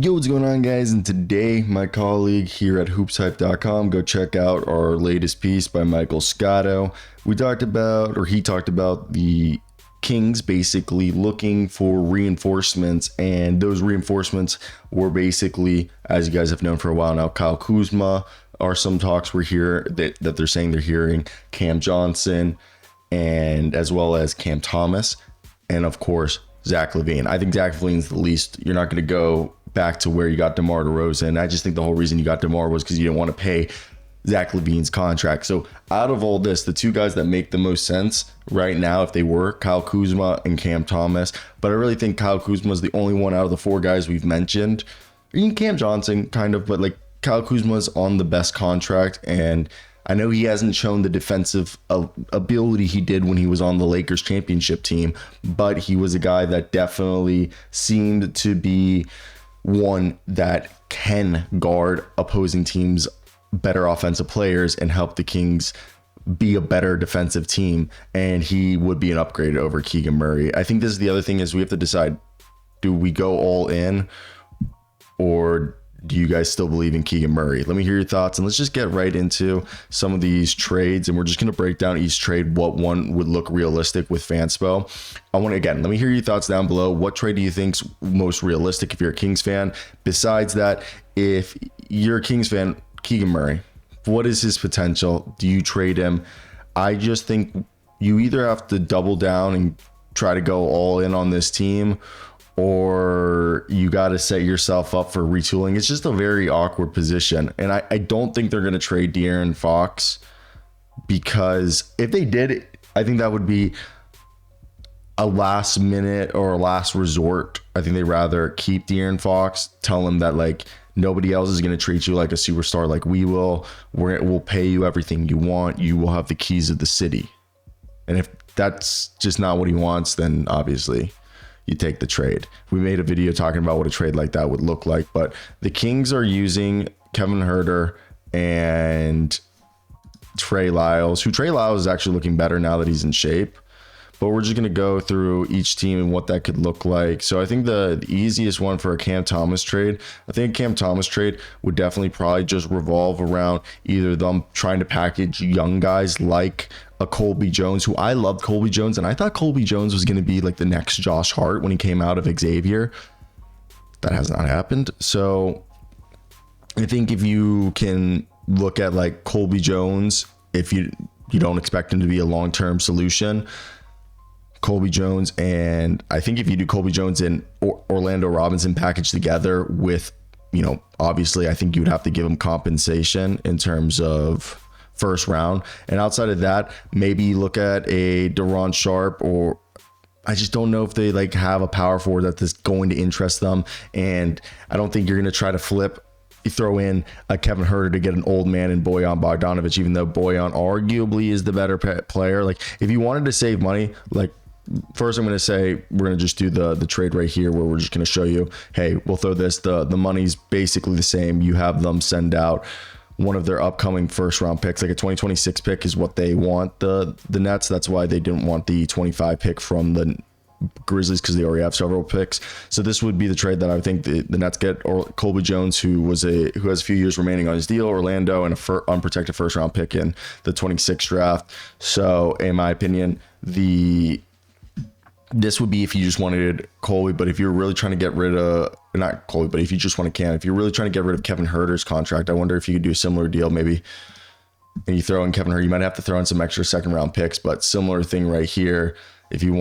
Yo, what's going on, guys? And today, my colleague here at hoopshype.com, go check out our latest piece by Michael Scotto. He talked about the Kings basically looking for reinforcements, and those reinforcements were basically, as you guys have known for a while now, Kyle Kuzma. Are some talks we're here that they're saying they're hearing Cam Johnson, and as well as Cam Thomas, and of course Zach LaVine. I think Zach LaVine's the least. You're not going to go back to where you got DeMar DeRozan. I just think the whole reason you got DeMar was because you didn't want to pay Zach LaVine's contract. So out of all this, the two guys that make the most sense right now, if they were, Kyle Kuzma and Cam Thomas. But I really think Kyle Kuzma is the only one out of the four guys we've mentioned. Even Cam Johnson, kind of, but like Kyle Kuzma's on the best contract, and I know he hasn't shown the defensive ability he did when he was on the Lakers championship team, but he was a guy that definitely seemed to be one that can guard opposing teams' better offensive players and help the Kings be a better defensive team. And he would be an upgrade over Keegan Murray. I think this is the other thing is we have to decide, do we go all in, or do you guys still believe in Keegan Murray? Let me hear your thoughts, and let's just get right into some of these trades, and we're just going to break down each trade, what one would look realistic with Fanspo. Let me hear your thoughts down below. What trade do you think's most realistic if you're a Kings fan? Besides that, if you're a Kings fan, Keegan Murray, what is his potential? Do you trade him? I just think you either have to double down and try to go all in on this team, or you got to set yourself up for retooling. It's just a very awkward position. And I don't think they're going to trade De'Aaron Fox, because if they did, I think that would be a last minute or a last resort. I think they'd rather keep De'Aaron Fox, tell him that like nobody else is going to treat you like a superstar like we will. We'll pay you everything you want. You will have the keys of the city. And if that's just not what he wants, then obviously you take the trade. We made a video talking about what a trade like that would look like, but the Kings are using Kevin Huerter and Trey Lyles, Trey Lyles is actually looking better now that he's in shape. But we're just going to go through each team and what that could look like. So I think the easiest one for a Cam Thomas trade, I think a Cam Thomas trade would definitely probably just revolve around either them trying to package young guys like a Colby Jones, who I loved Colby Jones, and I thought Colby Jones was going to be like the next Josh Hart when he came out of Xavier. That has not happened. So I think if you can look at like Colby Jones, if you don't expect him to be a long-term solution, Colby Jones, and I think if you do Colby Jones and Orlando Robinson packaged together with, obviously I think you would have to give him compensation in terms of first round. And outside of that, maybe look at a Deron Sharp, or I just don't know if they like have a power forward that's going to interest them. And I don't think you're going to try to throw in a Kevin Huerter to get an old man in Bojan Bogdanovic, even though Bojan arguably is the better player. Like if you wanted to save money, like first I'm going to say we're going to just do the trade right here where we're just going to show you, hey, we'll throw this. The money's basically the same. You have them send out one of their upcoming first round picks, like a 2026 pick is what they want, the Nets. That's why they didn't want the 25 pick from the Grizzlies, because they already have several picks. So this would be the trade that I think the Nets get, or Colby Jones, who has a few years remaining on his deal, Orlando, and a unprotected first round pick in the 26th draft. So in my opinion, this would be if you just wanted Colby, but if you're really trying to get rid of, not Colby, but if you just want to if you're really trying to get rid of Kevin Huerter's contract, I wonder if you could do a similar deal maybe. And you throw in Kevin Huerter, you might have to throw in some extra second round picks, but similar thing right here. If you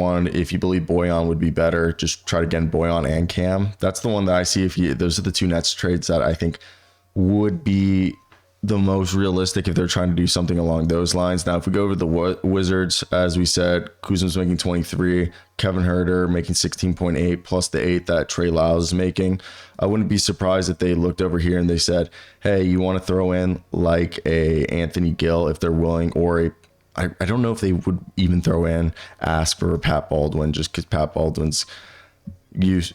believe Bojan would be better, just try to get Bojan and Cam. That's the one that I see. Those are the two Nets trades that I think would be the most realistic if they're trying to do something along those lines. Now, if we go over the Wizards, as we said, Kuzma's making 23, Kevin Huerter making 16.8 plus the 8 that Trey Lyles is making. I wouldn't be surprised if they looked over here and they said, hey, you want to throw in like a Anthony Gill if they're willing, or I don't know if they would even ask for Pat Baldwin, just because Pat Baldwin's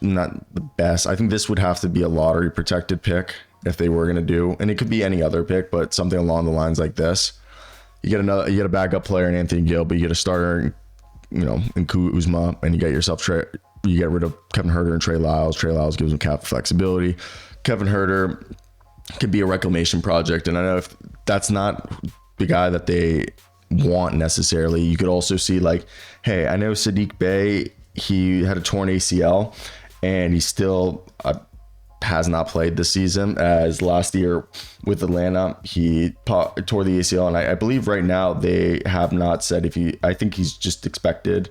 not the best. I think this would have to be a lottery protected pick if they were going to do, and it could be any other pick, but something along the lines like this. You get a backup player in Anthony Gill, but you get a starter, in Kuzma, and you get yourself you get rid of Kevin Huerter and Trey Lyles. Trey Lyles gives them cap flexibility. Kevin Huerter could be a reclamation project. And I know if that's not the guy that they want necessarily, you could also see like, hey, I know Sadiq Bey, he had a torn ACL and he still has not played this season, as last year with Atlanta, he tore the ACL. And I believe right now they have not said I think he's just expected.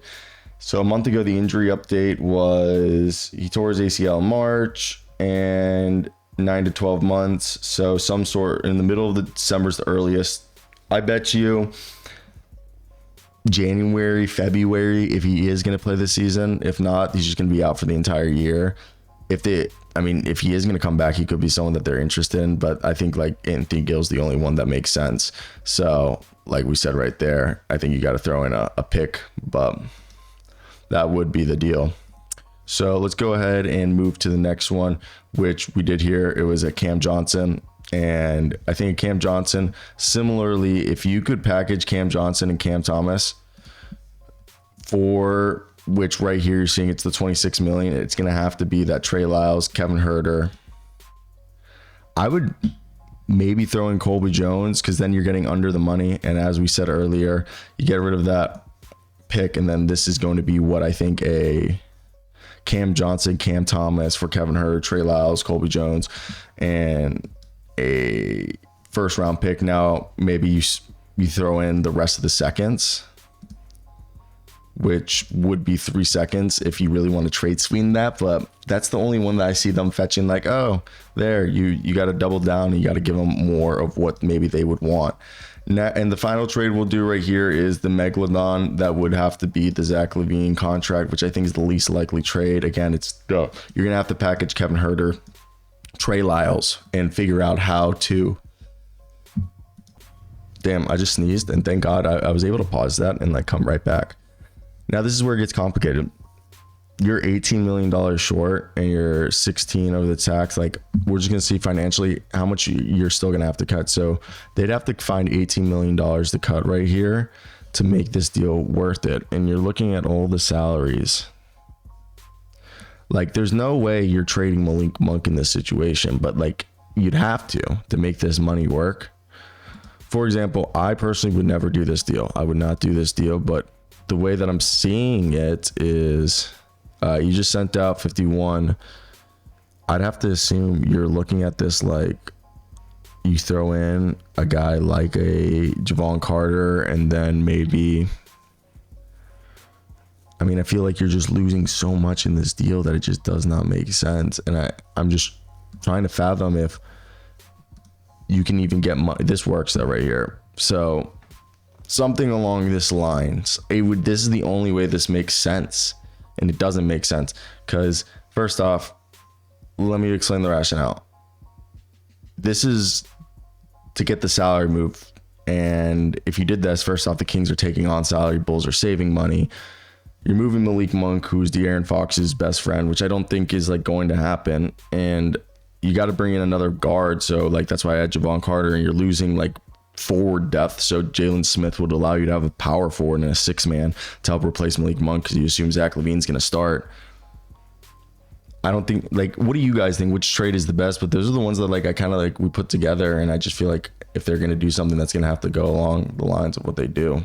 So a month ago, the injury update was he tore his ACL in March and 9 to 12 months. So some sort in the middle of December is the earliest. I bet you January, February, if he is going to play this season. If not, he's just going to be out for the entire year. If he is going to come back, he could be someone that they're interested in. But I think like Anthony Gill's the only one that makes sense. So like we said right there, I think you got to throw in a pick, but that would be the deal. So let's go ahead and move to the next one, which we did here. It was a Cam Johnson. And I think Cam Johnson, similarly, if you could package Cam Johnson and Cam Thomas for which right here you're seeing it's the 26 million, it's going to have to be that Trey Lyles, Kevin Huerter. I would maybe throw in Colby Jones because then you're getting under the money. And as we said earlier, you get rid of that pick. And then this is going to be what I think a Cam Johnson, Cam Thomas for Kevin Huerter, Trey Lyles, Colby Jones, and a first round pick. Now, maybe you throw in the rest of the seconds, which would be 3 seconds if you really want to trade swing that. But that's the only one that I see them fetching like, oh, there, you got to double down and you got to give them more of what maybe they would want. Now, and the final trade we'll do right here is the Megalodon. That would have to be the Zach LaVine contract, which I think is the least likely trade. Again, you're going to have to package Kevin Huerter, Trey Lyles, and figure out how to. Damn, I just sneezed, and thank God I was able to pause that and like come right back. Now this is where it gets complicated. You're $18 million short and you're 16 over the tax. Like, we're just going to see financially how much you're still going to have to cut. So they'd have to find $18 million to cut right here to make this deal worth it. And you're looking at all the salaries. Like, there's no way you're trading Malik Monk in this situation, but like, you'd have to make this money work. For example, I personally would never do this deal. I would not do this deal, but the way that I'm seeing it is you just sent out 51. I'd have to assume you're looking at this like you throw in a guy like a Javon Carter, and then maybe, I mean, I feel like you're just losing so much in this deal that it just does not make sense. And I'm just trying to fathom if you can even get money. This works though right here. So something along this lines. This is the only way this makes sense. And it doesn't make sense because, first off, let me explain the rationale. This is to get the salary move. And if you did this, first off, the Kings are taking on salary. Bulls are saving money. You're moving Malik Monk, who's De'Aaron Fox's best friend, which I don't think is like going to happen. And you got to bring in another guard. So like, that's why I had Javon Carter, and you're losing like forward depth. So Jalen Smith would allow you to have a power forward and a 6-man to help replace Malik Monk because you assume Zach LaVine's going to start. I don't think, like, what do you guys think? Which trade is the best? But those are the ones that like I kind of like we put together, and I just feel like if they're going to do something, that's going to have to go along the lines of what they do.